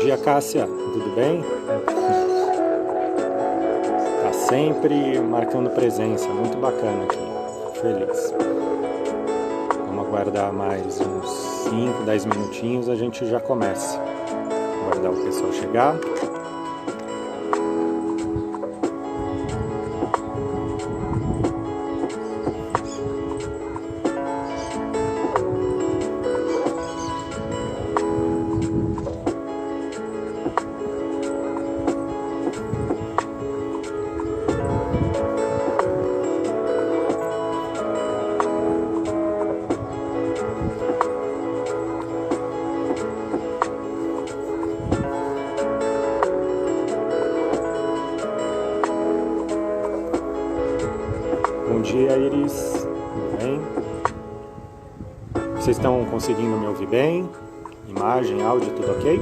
dia, Cássia. Tudo bem? Tá sempre marcando presença. Muito bacana aqui. Feliz. Vamos aguardar mais uns 5, 10 minutinhos. A gente já começa. Aguardar o pessoal chegar. Bom dia, Iris. Tudo bem? Vocês estão conseguindo me ouvir bem? Imagem, áudio, tudo ok?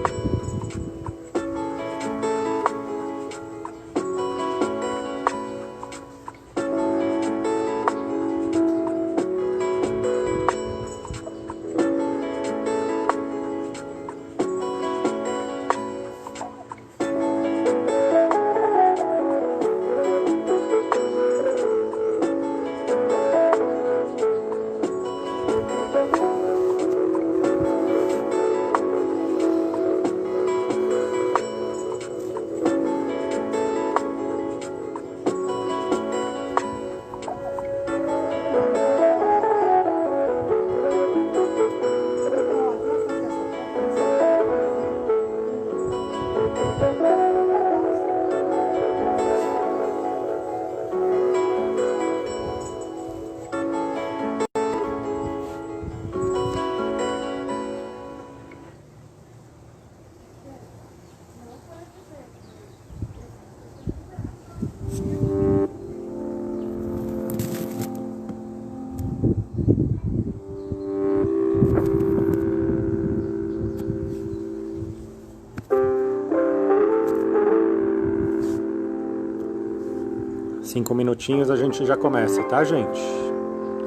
Cinco minutinhos a gente já começa, tá, gente?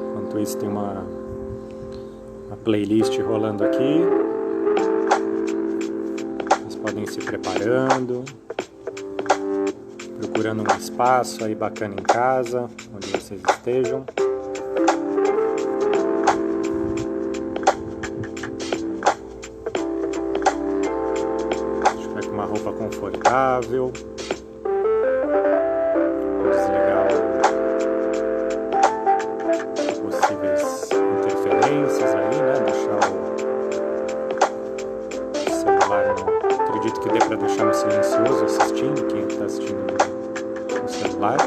Enquanto isso tem uma playlist rolando aqui. Vocês podem ir se preparando, procurando um espaço aí bacana em casa, onde vocês estejam. Ficar com uma roupa confortável. Interferências aí, né? Deixar o celular, não acredito que dê para deixar no silencioso assistindo, quem está assistindo no celular.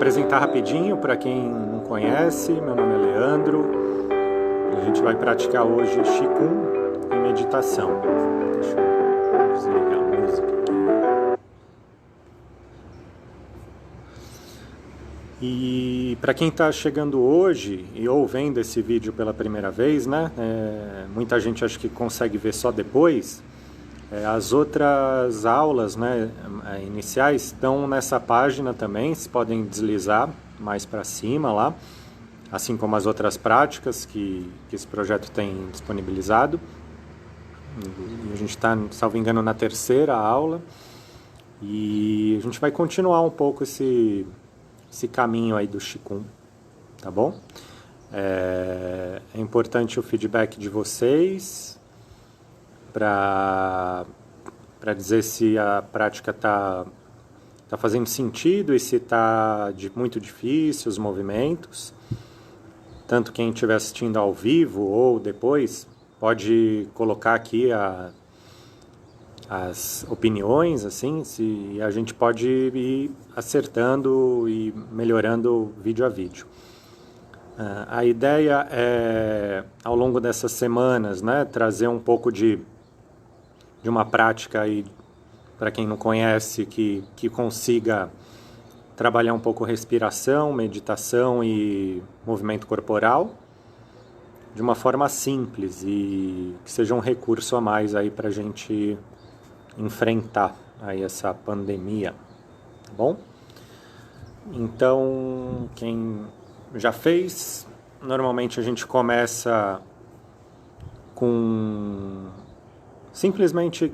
apresentar rapidinho para quem não conhece, meu nome é Leandro. A gente vai praticar hoje Qigong e meditação. Deixa eu desligar a música aqui. E para quem está chegando hoje e ou vendo esse vídeo pela primeira vez, né? Muita gente acha que consegue ver só depois. As outras aulas, né, iniciais estão nessa página também, vocês podem deslizar mais para cima lá, assim como as outras práticas que esse projeto tem disponibilizado. E a gente está, salvo engano, na terceira aula e a gente vai continuar um pouco esse caminho aí do Qigong, tá bom? É importante o feedback de vocês para dizer se a prática tá fazendo sentido e se está muito difícil os movimentos. Tanto quem estiver assistindo ao vivo ou depois pode colocar aqui as opiniões, assim, se a gente pode ir acertando e melhorando vídeo a vídeo. A ideia é, ao longo dessas semanas, né, trazer um pouco de uma prática aí, para quem não conhece, que consiga trabalhar um pouco respiração, meditação e movimento corporal de uma forma simples e que seja um recurso a mais aí para a gente enfrentar aí essa pandemia, tá bom? Então, quem já fez, normalmente a gente começa com simplesmente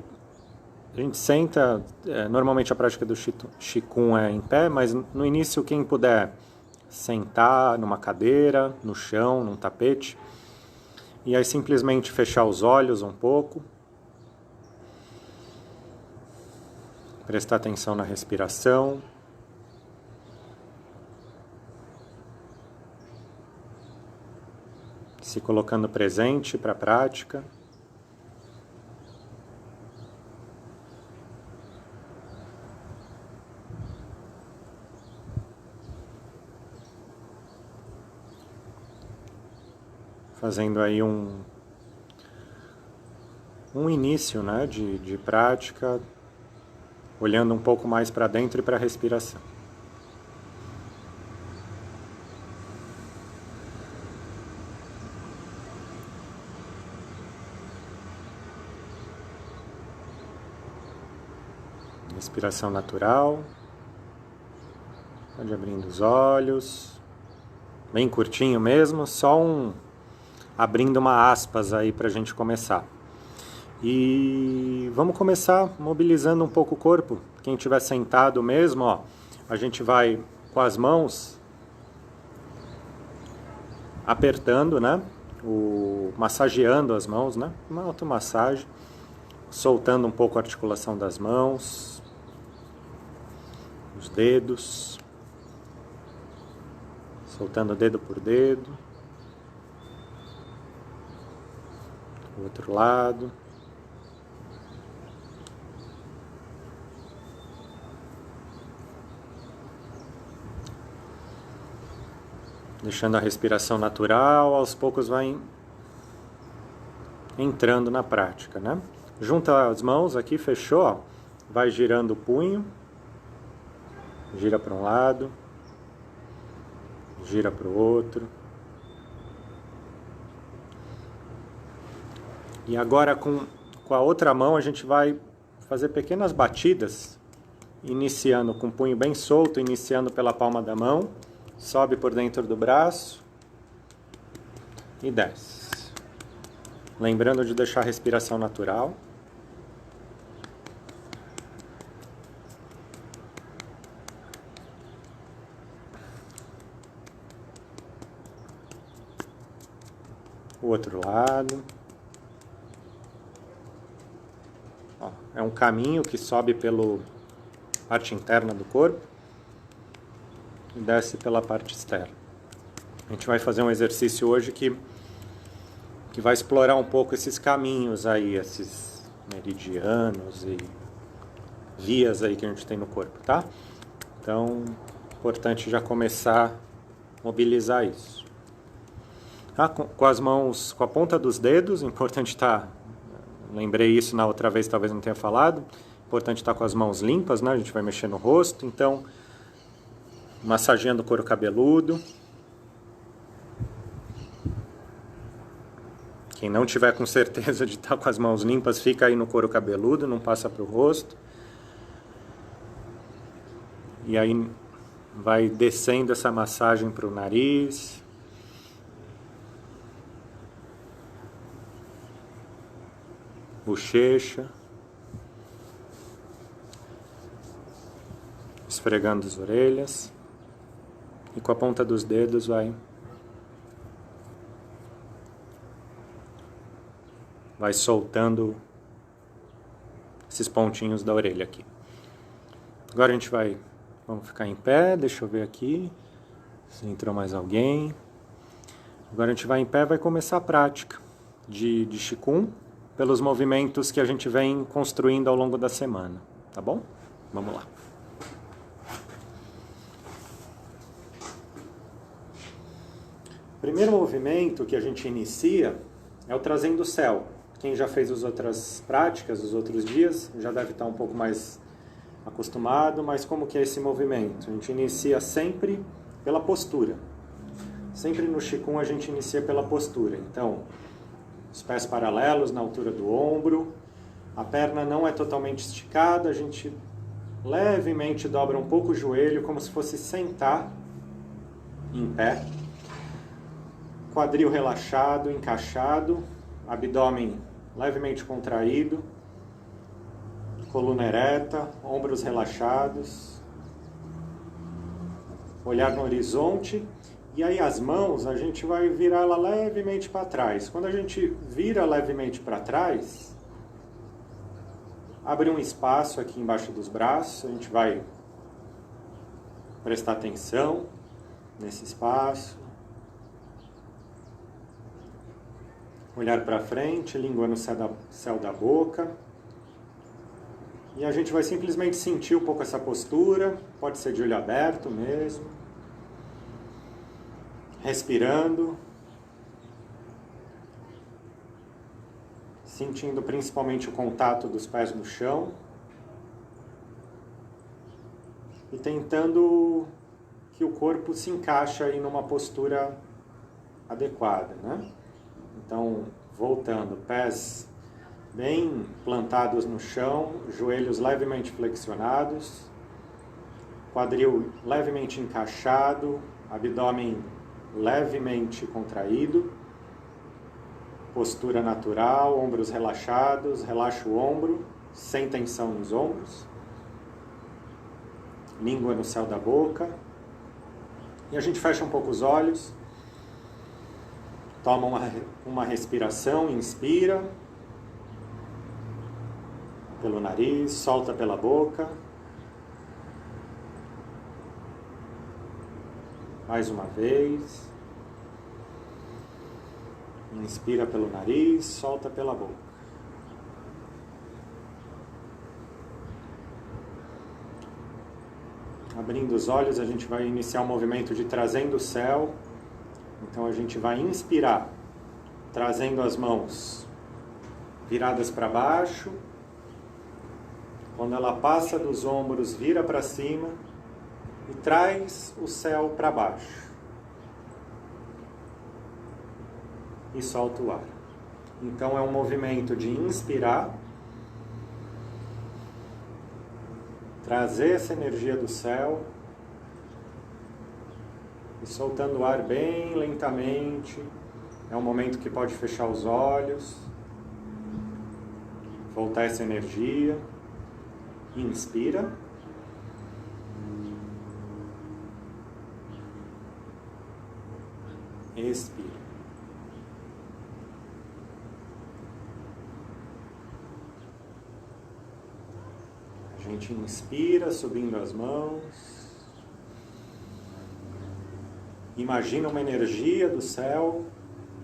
a gente senta, normalmente a prática do Qigong é em pé, mas no início quem puder sentar numa cadeira, no chão, num tapete, e aí simplesmente fechar os olhos um pouco, prestar atenção na respiração, se colocando presente para a prática. Fazendo aí um início, né, de prática, olhando um pouco mais para dentro e para a respiração. Respiração natural, pode abrindo os olhos, bem curtinho mesmo, só abrindo uma aspas aí para a gente começar. E vamos começar mobilizando um pouco o corpo. Quem estiver sentado mesmo, ó, a gente vai com as mãos apertando, né? Massageando as mãos, né? Uma automassagem, soltando um pouco a articulação das mãos, os dedos, soltando dedo por dedo. O outro lado. Deixando a respiração natural, aos poucos vai entrando na prática, né? Junta as mãos aqui, fechou, ó. Vai girando o punho. Gira para um lado. Gira para o outro. E agora com a outra mão a gente vai fazer pequenas batidas, iniciando com o punho bem solto, iniciando pela palma da mão, sobe por dentro do braço e desce. Lembrando de deixar a respiração natural. O outro lado. Ó, é um caminho que sobe pela parte interna do corpo e desce pela parte externa. A gente vai fazer um exercício hoje que vai explorar um pouco esses caminhos aí, esses meridianos e vias aí que a gente tem no corpo, tá? Então, Importante já começar a mobilizar isso. Com as mãos, com a ponta dos dedos, importante estar, lembrei isso na outra vez, talvez não tenha falado, importante estar com as mãos limpas, né? A gente vai mexer no rosto, então, massageando o couro cabeludo. Quem não tiver com certeza de estar com as mãos limpas, fica aí no couro cabeludo, não passa para o rosto. E aí vai descendo essa massagem para o nariz. Bochecha. Esfregando as orelhas. E com a ponta dos dedos vai soltando esses pontinhos da orelha aqui. Agora a gente vamos ficar em pé, deixa eu ver aqui se entrou mais alguém. Agora a gente vai em pé e vai começar a prática de Qigong pelos movimentos que a gente vem construindo ao longo da semana, tá bom? Vamos lá. O primeiro movimento que a gente inicia é o trazendo o céu. Quem já fez as outras práticas, os outros dias, já deve estar um pouco mais acostumado, mas como que é esse movimento? A gente inicia sempre pela postura. Sempre no Qigong a gente inicia pela postura. Então, os pés paralelos na altura do ombro, a perna não é totalmente esticada, a gente levemente dobra um pouco o joelho, como se fosse sentar em pé. Quadril relaxado, encaixado, abdômen levemente contraído, coluna ereta, ombros relaxados, olhar no horizonte, e aí as mãos a gente vai virar ela levemente para trás. Quando a gente vira levemente para trás, abre um espaço aqui embaixo dos braços, a gente vai prestar atenção nesse espaço. Olhar para frente, língua no céu da boca. E a gente vai simplesmente sentir um pouco essa postura, pode ser de olho aberto mesmo. Respirando. Sentindo principalmente o contato dos pés no chão. E tentando que o corpo se encaixe aí numa postura adequada, né? Então, voltando, pés bem plantados no chão, joelhos levemente flexionados, quadril levemente encaixado, abdômen levemente contraído, postura natural, ombros relaxados, relaxa o ombro, sem tensão nos ombros, língua no céu da boca, e a gente fecha um pouco os olhos. Toma uma respiração, inspira pelo nariz, solta pela boca. Mais uma vez. Inspira pelo nariz, solta pela boca. Abrindo os olhos, a gente vai iniciar um movimento de trazendo o céu. Então a gente vai inspirar, trazendo as mãos viradas para baixo. Quando ela passa dos ombros, vira para cima e traz o céu para baixo. E solta o ar. Então é um movimento de inspirar, trazer essa energia do céu, e soltando o ar bem lentamente. É um momento que pode fechar os olhos, voltar essa energia. Inspira. Expira. A gente inspira, subindo as mãos. Imagina uma energia do céu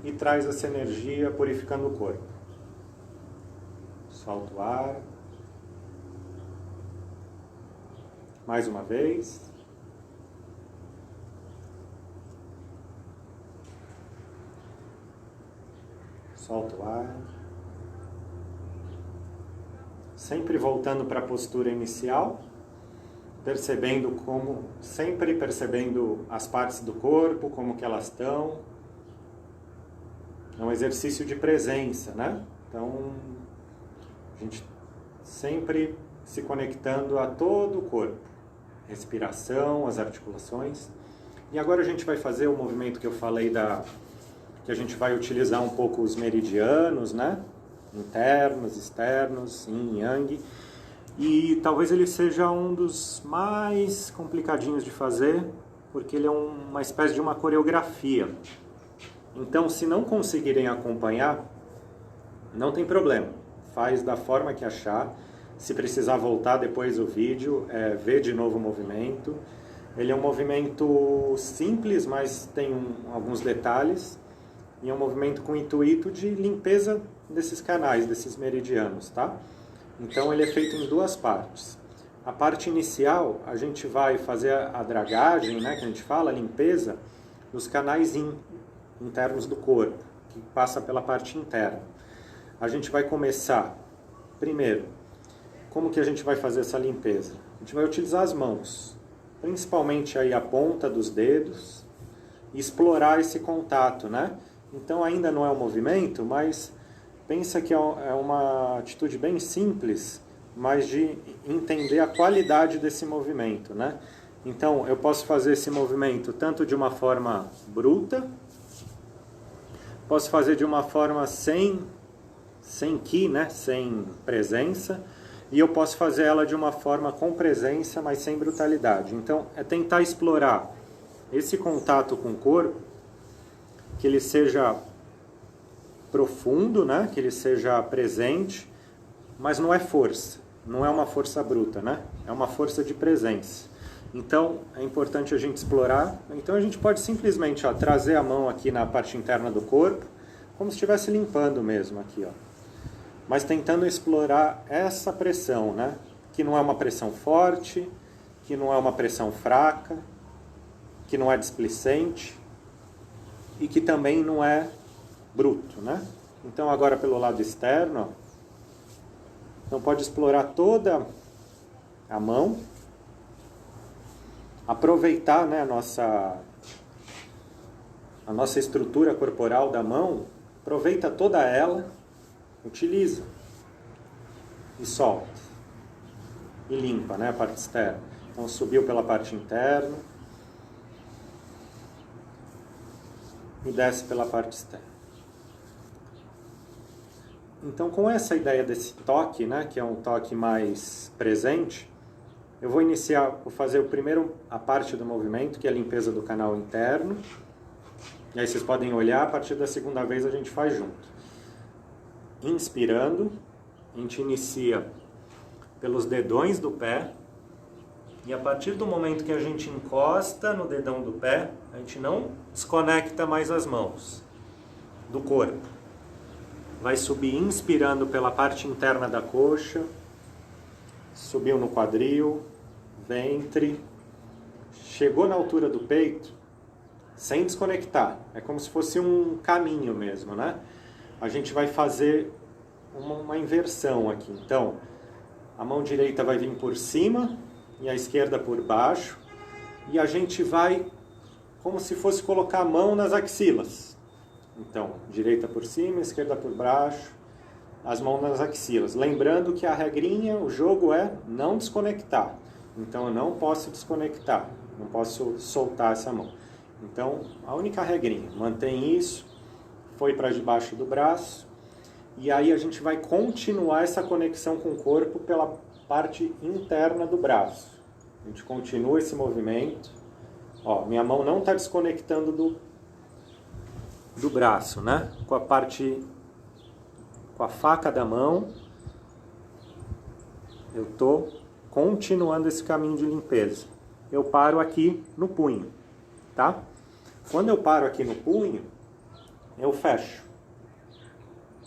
e traz essa energia purificando o corpo. Solta o ar. Mais uma vez. solta o ar. Sempre voltando para a postura inicial, sempre percebendo as partes do corpo, como que elas estão. É um exercício de presença, né? Então, a gente sempre se conectando a todo o corpo. Respiração, as articulações. E agora a gente vai fazer o movimento que eu falei que a gente vai utilizar um pouco os meridianos, né? Internos, externos, yin, yang. E talvez ele seja um dos mais complicadinhos de fazer, porque ele é uma espécie de uma coreografia. Então, se não conseguirem acompanhar, não tem problema. Faz da forma que achar. Se precisar voltar depois do vídeo, ver de novo o movimento. Ele é um movimento simples, mas tem alguns detalhes. E é um movimento com intuito de limpeza desses canais, desses meridianos, tá? Então ele é feito em duas partes. A parte inicial, a gente vai fazer a dragagem, né, que a gente fala, a limpeza dos canais internos do corpo, que passa pela parte interna. A gente vai começar, primeiro, como que a gente vai fazer essa limpeza? A gente vai utilizar as mãos, principalmente aí a ponta dos dedos, e explorar esse contato, né? Então ainda não é um movimento, mas pensa que é uma atitude bem simples, mas de entender a qualidade desse movimento, né? Então eu posso fazer esse movimento tanto de uma forma bruta, posso fazer de uma forma sem ki, né? Sem presença, e eu posso fazer ela de uma forma com presença, mas sem brutalidade. Então é tentar explorar esse contato com o corpo, que ele seja profundo, né? Que ele seja presente, mas não é força, não é uma força bruta, né? É uma força de presença. Então é importante a gente explorar. Então a gente pode simplesmente trazer a mão aqui na parte interna do corpo, como se estivesse limpando mesmo aqui, ó. Mas tentando explorar essa pressão, né? Que não é uma pressão forte, que não é uma pressão fraca, que não é displicente e que também não é bruto, né? Então agora pelo lado externo, ó, então pode explorar toda a mão, aproveitar, né, a nossa estrutura corporal da mão, aproveita toda ela, utiliza e solta e limpa, né, a parte externa. Então subiu pela parte interna e desce pela parte externa. Então, com essa ideia desse toque, né, que é um toque mais presente, eu vou fazer a parte do movimento, que é a limpeza do canal interno. E aí vocês podem olhar, a partir da segunda vez a gente faz junto. Inspirando, a gente inicia pelos dedões do pé. E a partir do momento que a gente encosta no dedão do pé, a gente não desconecta mais as mãos do corpo. Vai subir inspirando pela parte interna da coxa, subiu no quadril, ventre, chegou na altura do peito, sem desconectar. É como se fosse um caminho mesmo, né? A gente vai fazer uma inversão aqui. Então, a mão direita vai vir por cima e a esquerda por baixo. E a gente vai como se fosse colocar a mão nas axilas. Então, direita por cima, esquerda por baixo, as mãos nas axilas. Lembrando que a regrinha, o jogo é não desconectar. Então, eu não posso desconectar, não posso soltar essa mão. Então, a única regrinha, mantém isso, foi para debaixo do braço, e aí a gente vai continuar essa conexão com o corpo pela parte interna do braço. A gente continua esse movimento. Ó, minha mão não está desconectando do braço, né? Com a faca da mão, eu estou continuando esse caminho de limpeza. Eu paro aqui no punho, tá? Quando eu paro aqui no punho, eu fecho.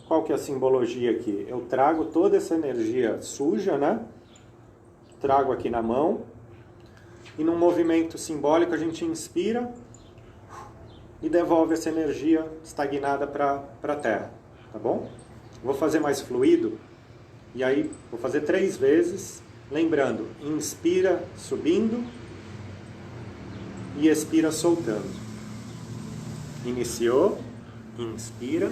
Qual que é a simbologia aqui? Eu trago toda essa energia suja, né? Trago aqui na mão. E num movimento simbólico a gente inspira e devolve essa energia estagnada para a terra. tá bom? Vou fazer mais fluido, e aí vou fazer 3 vezes, lembrando, inspira subindo e expira soltando. Iniciou, inspira,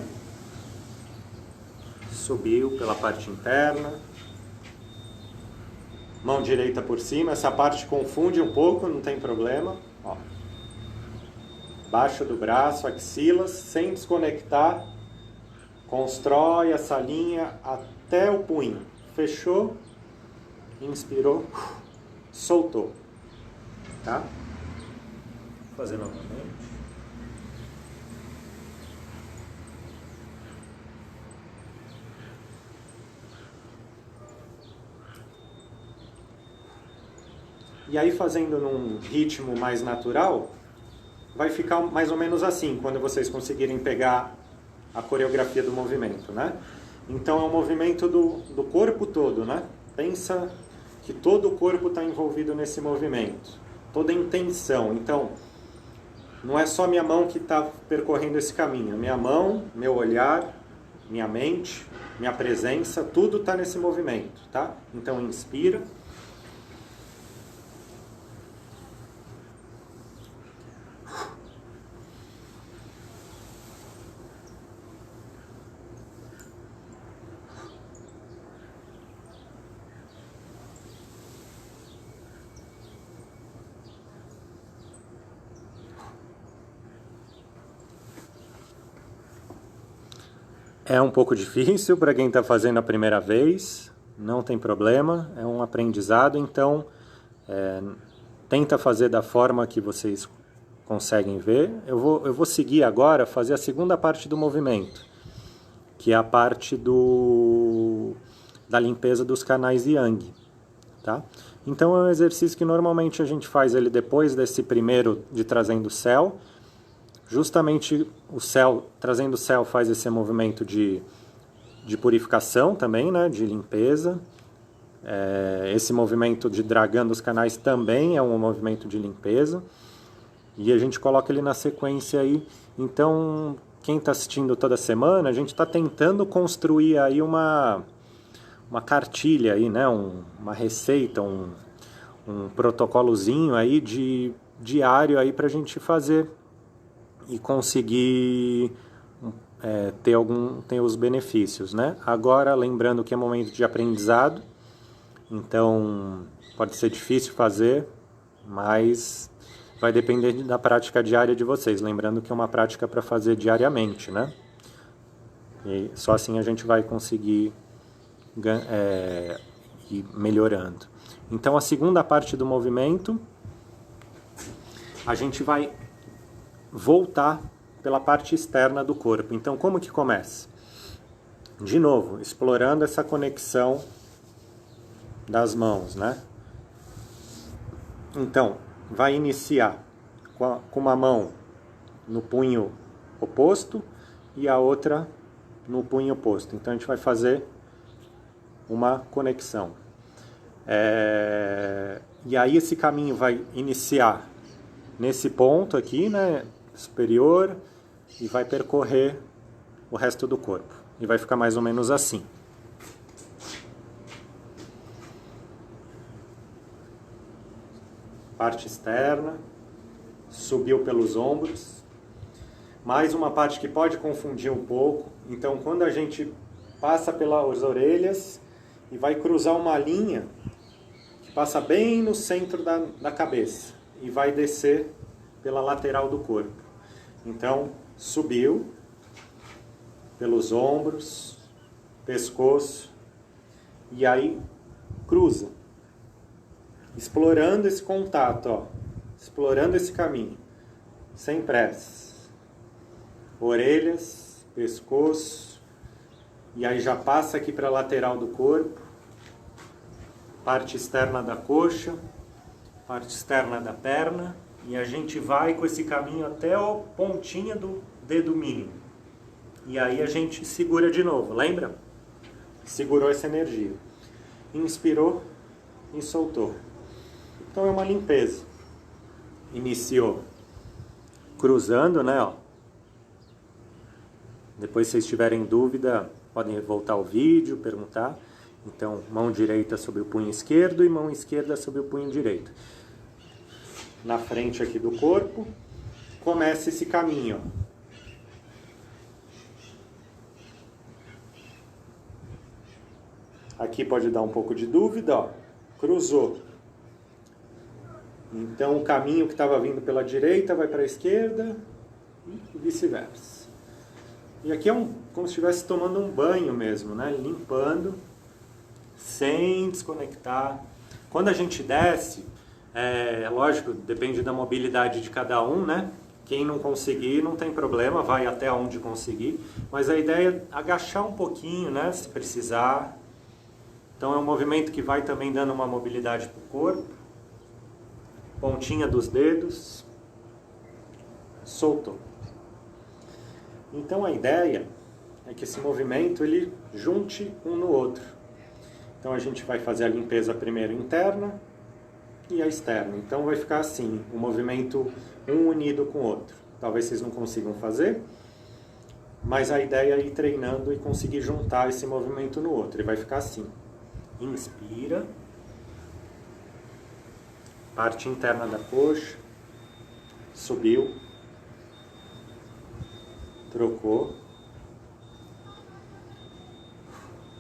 subiu pela parte interna, mão direita por cima, essa parte confunde um pouco, não tem problema, ó. Baixo do braço, axilas, sem desconectar, constrói essa linha até o punho. Fechou, inspirou, soltou. Tá? Vou fazer novamente. E aí, fazendo num ritmo mais natural, vai ficar mais ou menos assim, quando vocês conseguirem pegar a coreografia do movimento, né? Então, é um movimento do corpo todo, né? Pensa que todo o corpo está envolvido nesse movimento, toda a intenção. Então, não é só minha mão que está percorrendo esse caminho. Minha mão, meu olhar, minha mente, minha presença, tudo está nesse movimento, tá? Então, inspira. É um pouco difícil para quem está fazendo a primeira vez, não tem problema, é um aprendizado, então tenta fazer da forma que vocês conseguem ver. Eu vou seguir agora, fazer a segunda parte do movimento, que é a parte da limpeza dos canais Yang. Tá? Então é um exercício que normalmente a gente faz ele depois desse primeiro de trazendo o céu. Justamente o céu, trazendo o céu, faz esse movimento de purificação também, né? De limpeza. Esse movimento de dragando os canais também é um movimento de limpeza. E a gente coloca ele na sequência aí. Então, quem está assistindo toda semana, a gente está tentando construir aí uma cartilha aí, né? Uma receita, um protocolozinho aí diário aí para a gente fazer e conseguir ter os benefícios, né? Agora, lembrando que é momento de aprendizado, então pode ser difícil fazer, mas vai depender da prática diária de vocês. Lembrando que é uma prática para fazer diariamente, né? E só assim a gente vai conseguir ir melhorando. Então, a segunda parte do movimento, a gente vai voltar pela parte externa do corpo. Então, como que começa? De novo, explorando essa conexão das mãos, né? Então, vai iniciar com uma mão no punho oposto e a outra no punho oposto. Então, a gente vai fazer uma conexão. E aí, esse caminho vai iniciar nesse ponto aqui, né? Superior, e vai percorrer o resto do corpo. E vai ficar mais ou menos assim. Parte externa, subiu pelos ombros. Mais uma parte que pode confundir um pouco. Então, quando a gente passa pelas orelhas e vai cruzar uma linha que passa bem no centro da cabeça e vai descer pela lateral do corpo. Então, subiu pelos ombros, pescoço, e aí cruza, explorando esse contato, ó, explorando esse caminho, sem pressa. Orelhas, pescoço, e aí já passa aqui para a lateral do corpo, parte externa da coxa, parte externa da perna, e a gente vai com esse caminho até a pontinha do dedo mínimo. E aí a gente segura de novo, lembra? Segurou essa energia. Inspirou e soltou. Então é uma limpeza. Iniciou cruzando, né? Ó. Depois, se vocês tiverem dúvida, podem voltar ao vídeo, perguntar. Então, mão direita sobre o punho esquerdo e mão esquerda sobre o punho direito. Na frente aqui do corpo, começa esse caminho. Aqui pode dar um pouco de dúvida, ó. Cruzou. Então, o caminho que estava vindo pela direita vai para a esquerda e vice-versa. E aqui é como se estivesse tomando um banho mesmo, né? Limpando, sem desconectar. Quando a gente desce, lógico, depende da mobilidade de cada um, né? Quem não conseguir, não tem problema, vai até onde conseguir. Mas a ideia é agachar um pouquinho, né? Se precisar. Então é um movimento que vai também dando uma mobilidade para o corpo. Pontinha dos dedos. Soltou. Então a ideia é que esse movimento ele junte um no outro. Então a gente vai fazer a limpeza primeiro interna e a externa. Então vai ficar assim, o movimento um unido com o outro. Talvez vocês não consigam fazer, mas a ideia é ir treinando e conseguir juntar esse movimento no outro. Ele vai ficar assim. Inspira. Parte interna da coxa. Subiu. Trocou.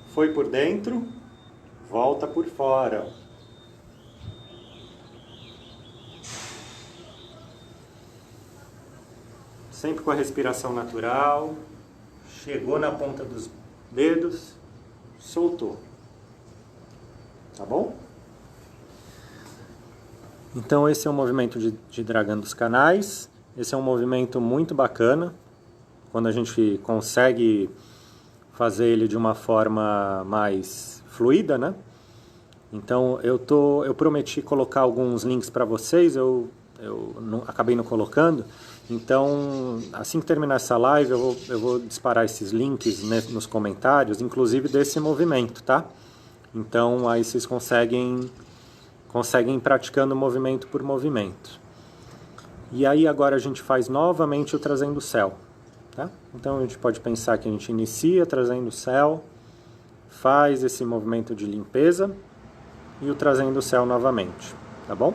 Foi por dentro. Volta por fora. Sempre com a respiração natural. Chegou na ponta dos dedos. Soltou. Tá bom? Então esse é um movimento de dragão dos canais. Esse é um movimento muito bacana. Quando a gente consegue fazer ele de uma forma mais fluida, né? Então eu prometi colocar alguns links para vocês, eu acabei não colocando. Então, assim que terminar essa live, eu vou disparar esses links nos comentários, inclusive desse movimento, tá? Então, aí vocês conseguem ir praticando movimento por movimento. E aí agora a gente faz novamente o trazendo o céu, tá? Então a gente pode pensar que a gente inicia trazendo o céu, faz esse movimento de limpeza e o trazendo o céu novamente, tá bom?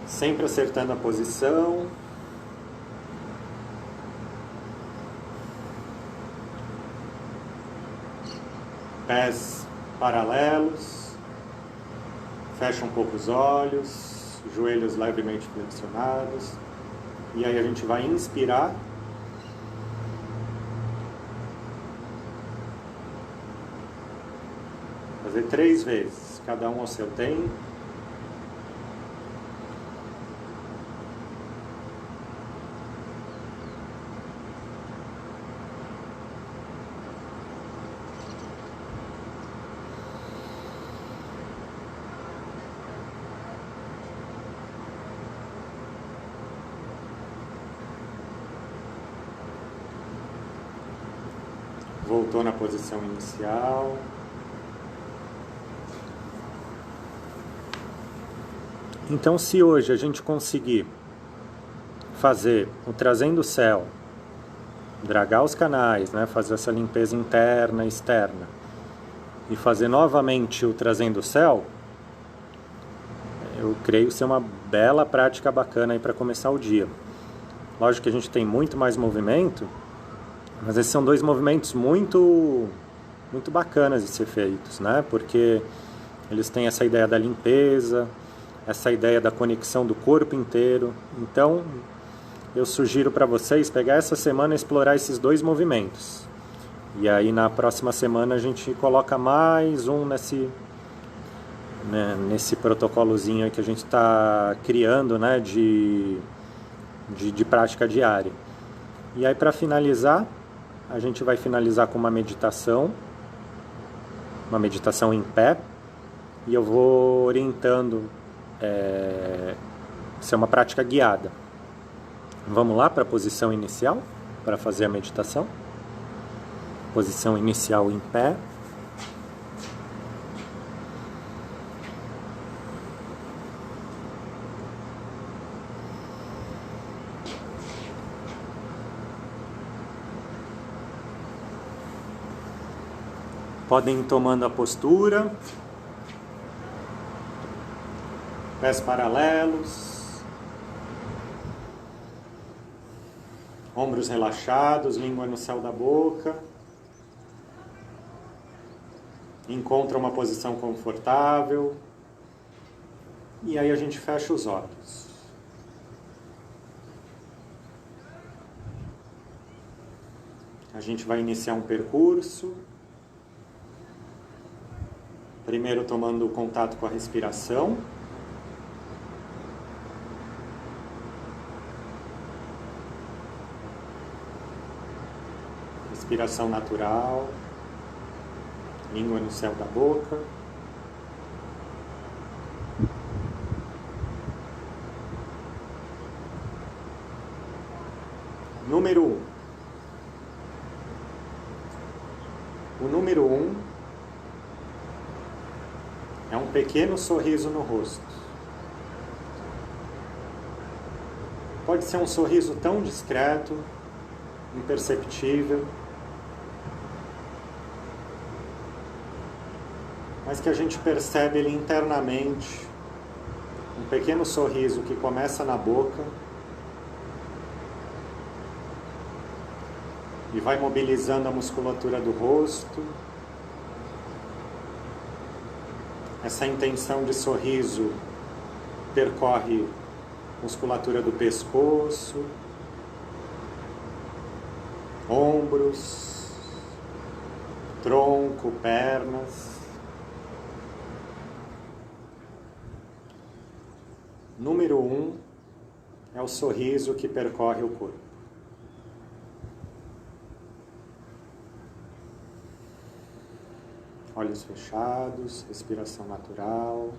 Sempre acertando a posição. Pés paralelos. Fecha um pouco os olhos. Joelhos levemente flexionados. E aí a gente vai inspirar. Fazer 3 vezes, cada um ao seu tempo. Voltou na posição inicial. Então, se hoje a gente conseguir fazer o trazendo o céu, dragar os canais, né, fazer essa limpeza interna e externa, e fazer novamente o trazendo o céu, eu creio ser uma bela prática bacana aí para começar o dia. Lógico que a gente tem muito mais movimento, mas esses são 2 movimentos muito bacanas de ser feitos, né? Porque eles têm essa ideia da limpeza, essa ideia da conexão do corpo inteiro. Então, eu sugiro para vocês pegar essa semana e explorar esses 2 movimentos. E aí na próxima semana a gente coloca mais um nesse protocolozinho aí que a gente está criando, né, de prática diária. E aí para finalizar, a gente vai finalizar com uma meditação em pé, e eu vou orientando, isso é uma prática guiada. Vamos lá para a posição inicial, para fazer a meditação. Posição inicial em pé. Podem ir tomando a postura, pés paralelos, ombros relaxados, língua no céu da boca. Encontra uma posição confortável e aí a gente fecha os olhos. A gente vai iniciar um percurso, primeiro tomando contato com a respiração. Respiração natural, língua no céu da boca. Número 1. O número 1 é um pequeno sorriso no rosto. Pode ser um sorriso tão discreto, imperceptível, mas que a gente percebe ele internamente, um pequeno sorriso que começa na boca e vai mobilizando a musculatura do rosto. Essa intenção de sorriso percorre a musculatura do pescoço, ombros, tronco, pernas. Número 1 é o sorriso que percorre o corpo. Olhos fechados, respiração natural.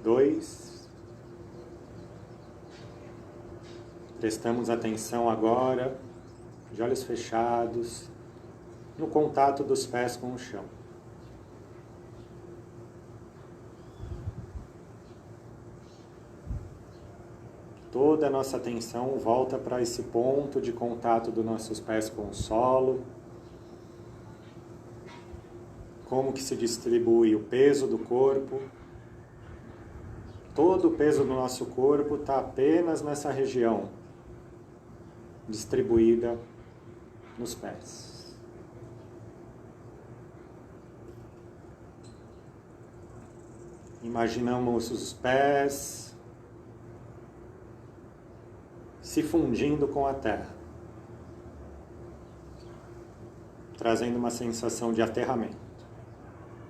Dois. Prestamos atenção agora, de olhos fechados, no contato dos pés com o chão. Toda a nossa atenção volta para esse ponto de contato dos nossos pés com o solo. Como que se distribui o peso do corpo. Todo o peso do nosso corpo está apenas nessa região, distribuída nos pés. Imaginamos os pés se fundindo com a terra, trazendo uma sensação de aterramento.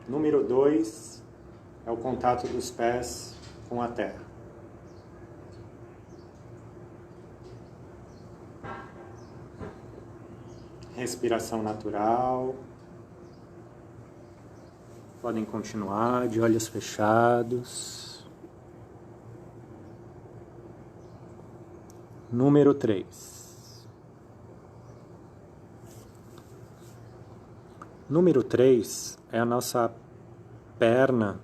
Número 2 é o contato dos pés com a terra. Respiração natural. Podem continuar de olhos fechados. Número 3. Número 3 é a nossa perna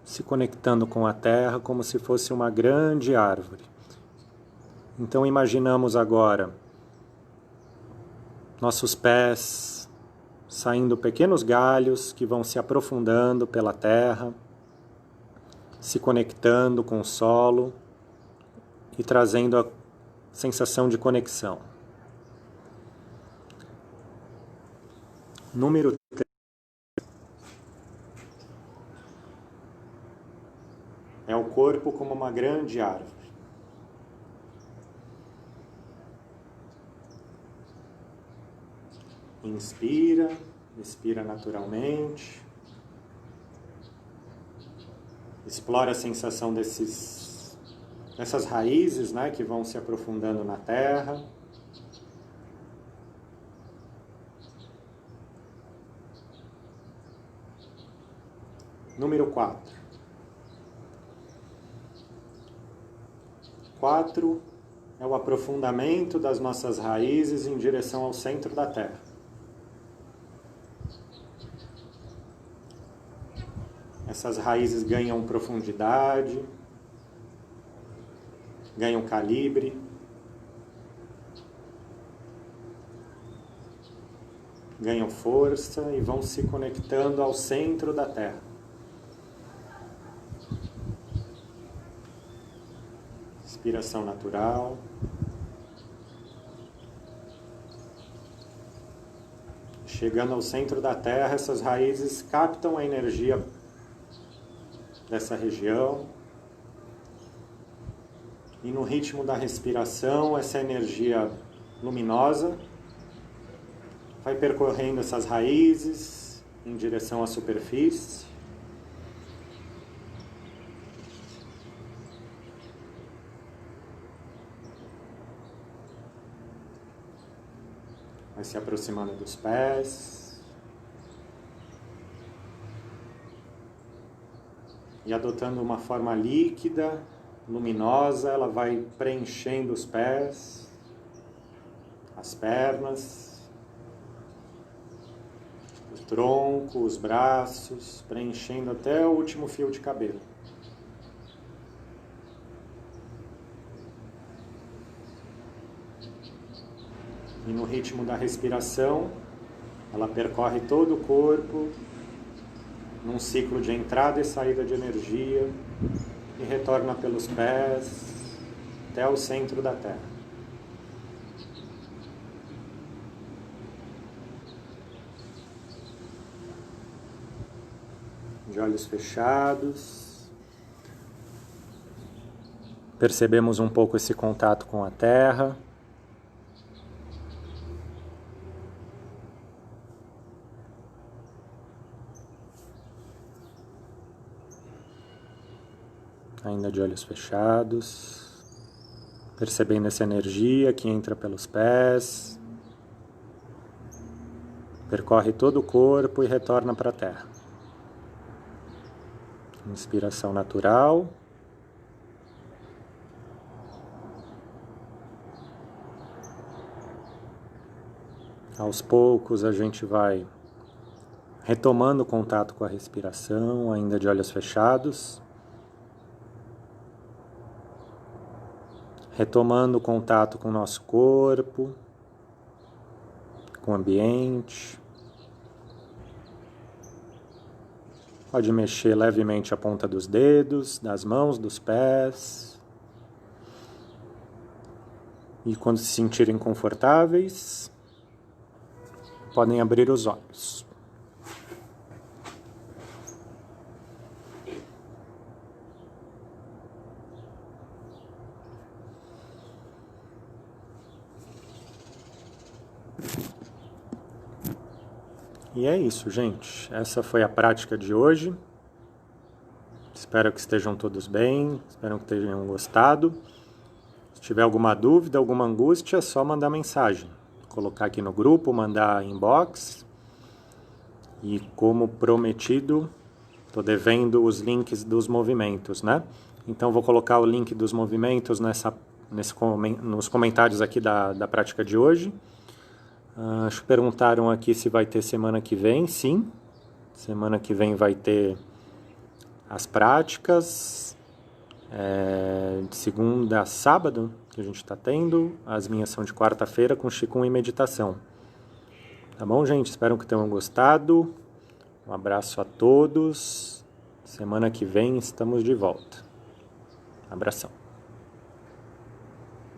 se conectando com a terra como se fosse uma grande árvore. Então imaginamos agora nossos pés saindo pequenos galhos que vão se aprofundando pela terra, se conectando com o solo e trazendo a sensação de conexão. Número 3 é o corpo como uma grande árvore. Inspira, expira naturalmente. Explora a sensação dessas raízes, né, que vão se aprofundando na terra. Número 4. 4 é o aprofundamento das nossas raízes em direção ao centro da terra. Essas raízes ganham profundidade, ganham calibre, ganham força e vão se conectando ao centro da Terra. Respiração natural. Chegando ao centro da Terra, essas raízes captam a energia dessa região. E no ritmo da respiração, essa energia luminosa vai percorrendo essas raízes em direção à superfície. Vai se aproximando dos pés. E adotando uma forma líquida, luminosa, ela vai preenchendo os pés, as pernas, o tronco, os braços, preenchendo até o último fio de cabelo. E no ritmo da respiração, ela percorre todo o corpo, num ciclo de entrada e saída de energia, e retorna pelos pés até o centro da Terra. De olhos fechados, percebemos um pouco esse contato com a Terra. Ainda de olhos fechados, percebendo essa energia que entra pelos pés, percorre todo o corpo e retorna para a Terra. Inspiração natural. Aos poucos a gente vai retomando o contato com a respiração, ainda de olhos fechados. Retomando o contato com o nosso corpo, com o ambiente. Pode mexer levemente a ponta dos dedos, das mãos, dos pés. E quando se sentirem confortáveis, podem abrir os olhos. E é isso, gente. Essa foi a prática de hoje. Espero que estejam todos bem, espero que tenham gostado. Se tiver alguma dúvida, alguma angústia, é só mandar mensagem. Colocar aqui no grupo, mandar inbox. E como prometido, estou devendo os links dos movimentos, né? Então vou colocar o link dos movimentos nos comentários aqui da prática de hoje. Acho que perguntaram aqui se vai ter semana que vem. Sim, semana que vem vai ter as práticas, de segunda a sábado que a gente está tendo. As minhas são de quarta-feira com Qigong e meditação. Tá bom, gente? Espero que tenham gostado. Um abraço a todos. Semana que vem estamos de volta. Abração.